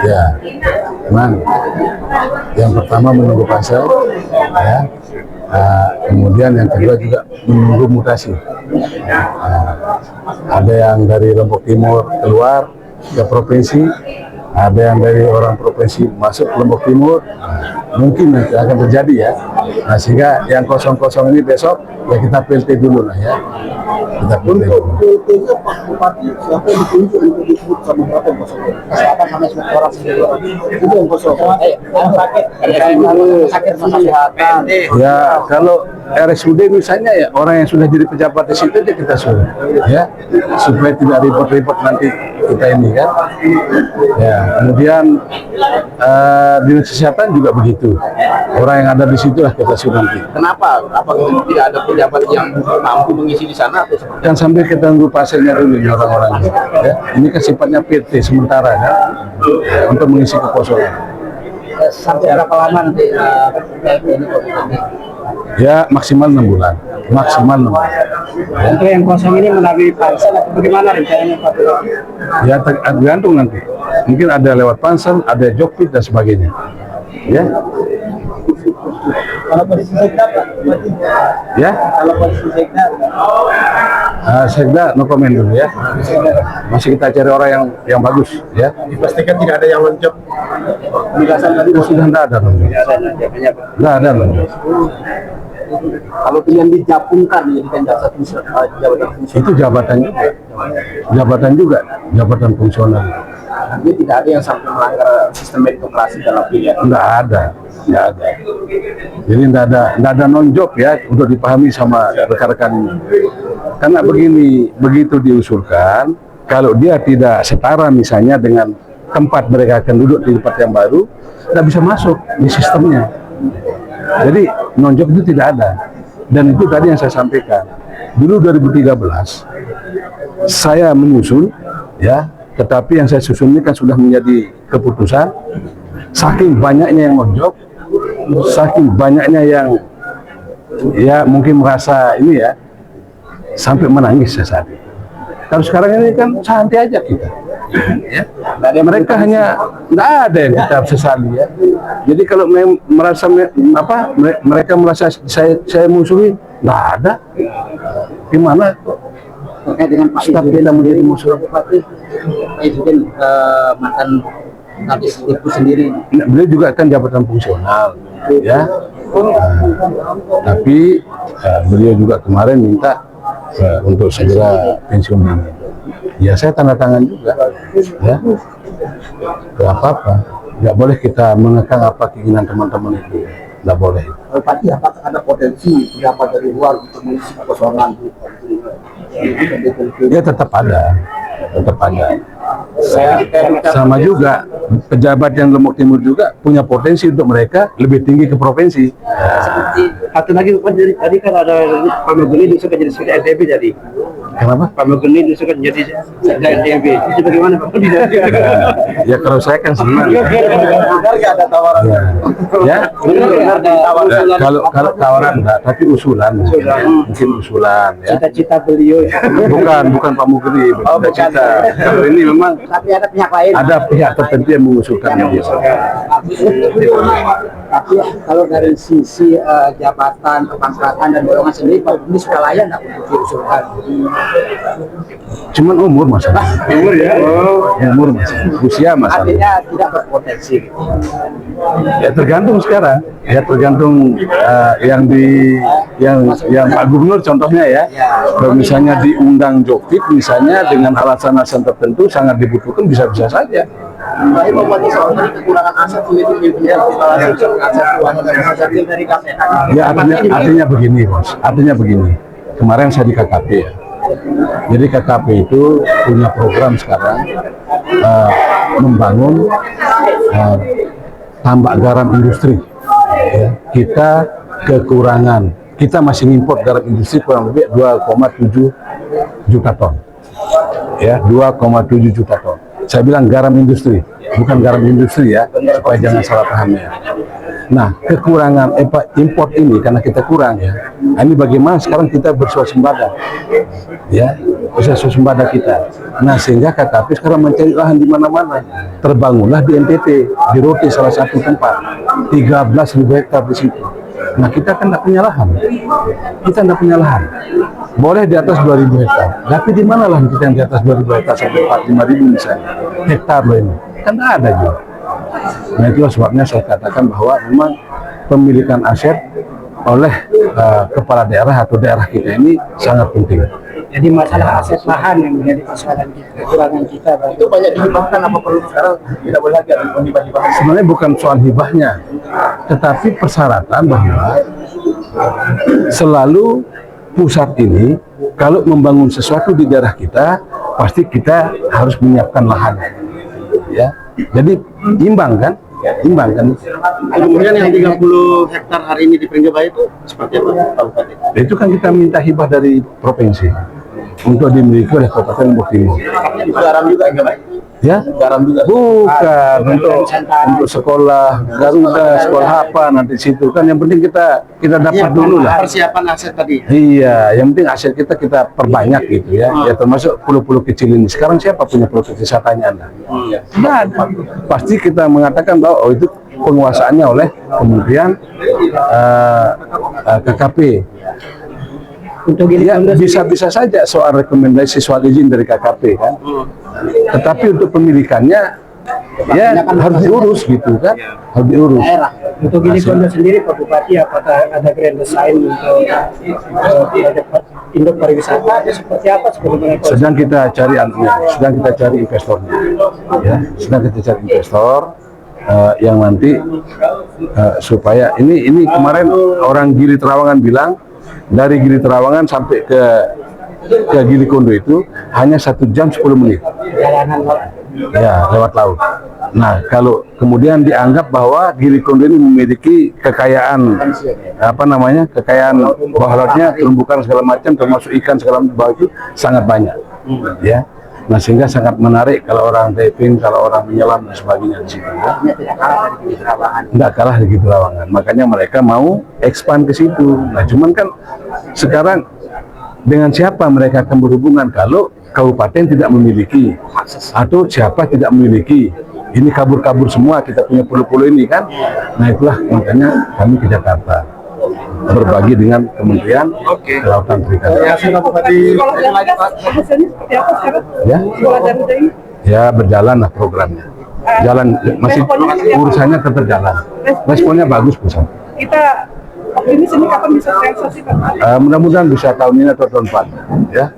Ya, memang yang pertama menunggu pansel, ya. Kemudian yang kedua juga menunggu mutasi. Ada yang dari Lombok Timur keluar ke provinsi, ada yang dari orang provinsi masuk ke Lombok Timur, mungkin nanti akan terjadi ya. Nah, sehingga yang kosong-kosong ini besok ya kita PLT dulu lah ya. Kita PLT dulu. PLT-nya Pak Bupati siapa yang ditunjuk untuk disebut sama berapa yang kosong? Kesehatan sama orang sendiri. Itu yang kosong. Sakit kesehatan. Ya, kalau RSUD misalnya ya orang yang sudah jadi pejabat di situ aja kita suruh ya, supaya tidak ribet-ribet nanti kita ini kan. Ya, kemudian dinas kesehatan juga begitu. Orang yang ada di situ lah kita suruh nanti. Kenapa? Apa tidak ada pejabat yang mampu mengisi di sana atau seperti? Kan sambil kita tunggu pasiennya dulu ya orang-orang ya. Ini kan sifatnya PT sementara kan, ya, untuk mengisi kekosongan. Sampai berapa lama nanti PLT ini? Ya maksimal 6 bulan, maksimal 6 bulan. Ya. Untuk yang kosong ini melalui pansel atau bagaimana rencananya Pak? Ya tergantung nanti. Mungkin ada lewat pansel, ada jokpit dan sebagainya. Ya. Kalau posisi sekda Pak? Ya. Kalau posisi sekda? Sekda no comment dulu ya. Masih kita cari orang yang bagus ya. Dipastikan tidak ada yang lonjok. Penugasan tadi Sudah tidak ada lonjok. Tidak ada lonjok. Kalau pilihan digabungkan dijadikan jabatan fungsional. Itu jabatan juga, jabatan fungsional. Jadi tidak ada yang sampai melanggar sistem meritokrasi dalam pilihan. Tidak ada. Jadi tidak ada non-job ya untuk dipahami sama rekan-rekan ini. Karena begitu diusulkan, kalau dia tidak setara misalnya dengan tempat mereka akan duduk di tempat yang baru, tidak bisa masuk di sistemnya. Jadi non-job itu tidak ada. Dan itu tadi yang saya sampaikan. Dulu 2013 saya menyusun ya, tetapi yang saya susun ini kan sudah menjadi keputusan. Saking banyaknya yang non-job, saking banyaknya yang ya mungkin merasa ini ya, sampai menangis saat itu. Kalau sekarang ini kan santai aja kita. Ya. Mereka hanya tidak ada yang kita sesali ya. Jadi kalau merasa mereka merasa saya musuhi, tidak ada. Gimana? Terkait dengan Pak kita menjadi musuh. Pak Izudin mantan Kadis itu sendiri. Beliau juga kan jabatan fungsional, ya. Tapi beliau juga kemarin minta untuk segera pensiun dini. Ya saya tanda tangan juga, ya. Gak apa-apa, nggak boleh kita mengekang apa keinginan teman-teman itu, nggak boleh. Pak, apakah ada potensi pendapat dari luar untuk mengisi kekosongan? Ya tetap ada. Sama juga pejabat yang Lombok Timur juga punya potensi untuk mereka lebih tinggi ke provinsi. Satu lagi Pak, tadi kan ada Pak Meguni diusulkan jadi sekda NTB jadi. Kenapa? Pak Meguni diusulkan jadi sekda NTB. Itu bagaimana Pak? Ya kalau saya kan senang. Benar nggak ada tawaran? Ya. Tawaran. Kalau tawaran enggak, tapi usulan. Mungkin usulan. Ya. Cita-cita beliau. Bukan Pak Mugri. Cita-cita. Kalau ini memang. Tapi ada pihak lain. Ada pihak tertentu yang mengusulkan dia. Tapi kalau dari sisi jabatan, kepangkatan dan dorongan sendiri, Pak ini sudah layak nggak untuk diusulkan? Cuman umur masalah. Umur ya. Umur masalah. Usia masalah. Artinya tidak berpotensi. Ya tergantung sekarang. Ya tergantung yang Pak Gubernur contohnya ya. Kalau misalnya diundang Jokpit misalnya dengan alasan-alasan tertentu sangat dibutuhkan bisa-bisa saja. Tapi membuat soal kekurangan aset itu dari KPK. Ya artinya begini bos. Artinya begini. Kemarin saya di KKP ya. Jadi KKP itu punya program sekarang membangun tambak garam industri. Ya, kita kekurangan. Kita masih import garam industri kurang lebih 2,7 juta ton. Ya, 2,7 juta ton. Saya bilang garam industri, bukan garam industri ya, supaya jangan salah paham ya. Nah, kekurangan import ini karena kita kurang ya. Ini bagaimana sekarang kita bersuasembada, ya. bisa swasembada kita. Nah, sehingga KKP sekarang mencari lahan di mana-mana. Terbangunlah di NTT, di Rote salah satu tempat, 13.000 hektar di situ. Nah, kita kan tidak punya lahan. Kita tidak punya lahan. Boleh di atas 2.000 hektar. Tapi di mana lahan kita yang di atas 2.000 hektar sampai 5.000 misalnya hektar loh ini? Kan tidak ada juga. Nah, itulah sebabnya saya katakan bahwa memang pemilikan aset oleh kepala daerah atau daerah kita ini sangat penting. Jadi masalah aset lahan yang menjadi persoalan kita, kekurangan kita. Itu banyak dihibahkan, apa perlu sekarang tidak boleh lagi ada hibah-hibahan? Sebenarnya bukan soal hibahnya, tetapi persyaratan bahwa selalu pusat ini kalau membangun sesuatu di daerah kita, pasti kita harus menyiapkan lahan. Ya, jadi imbang kan? Imbang kan? Kemudian yang 30 hektar hari ini di Pringgabaya itu seperti apa, Pak Bupati? Itu kan kita minta hibah dari provinsi untuk dimiliki oleh Kabupaten Lombok Timur. Itu garam juga enggak, Pak? Ya, Garam juga? bukan untuk sekolah Garuda, sekolah apa nanti situ kan, yang penting kita dapat dulu lah. Persiapan aset tadi. Iya, yang penting aset kita perbanyak gitu ya. Ya termasuk pulau-pulau kecil ini. Sekarang siapa punya pulau kecil, saya tanya Anda? Nggak ada. Pasti kita mengatakan bahwa itu penguasaannya oleh Kementerian KKP. Untuk Ya, bisa saja soal rekomendasi, soal izin dari KKP kan. Tetapi untuk pemilikannya ya harus diurus gitu kan. Harus diurus. daerah. Untuk Gili Kondo sendiri, Pak Bupati, apakah ada grand design untuk proyek induk pariwisata atau seperti apa sebelumnya? Sedang kita cari sedang kita cari investornya. Ya, sedang kita cari investor yang nanti supaya ini kemarin orang Gili Terawangan bilang dari Gili Terawangan sampai ke Gili Kondo itu hanya 1 jam 10 menit. Jalanan Ya, lewat laut. Nah, kalau kemudian dianggap bahwa Gili Kondo ini memiliki kekayaan kekayaan bawah lautnya, terumbu karang segala macam, termasuk ikan segala macam, bahwa itu sangat banyak. Ya. Nah, sehingga sangat menarik kalau orang diving, kalau orang menyelam dan sebagainya di situ. Ya. Nggak kalah di Gili Terawangan. Makanya mereka mau expand ke situ. Nah, cuman kan sekarang dengan siapa mereka akan berhubungan kalau kabupaten tidak memiliki atau siapa tidak memiliki? Ini kabur-kabur semua kita punya pulau-pulau ini kan. Nah, itulah makanya kami ke Jakarta berbagi dengan Kementerian Kelautan Perikanan. Ya, ya berjalan lah programnya. Jalan masih urusannya tetap jalan. Responnya bagus pusat. Kita optimis ini kapan bisa realisasi, Pak? Mudah-mudahan bisa tahun ini atau tahun depan. Ya.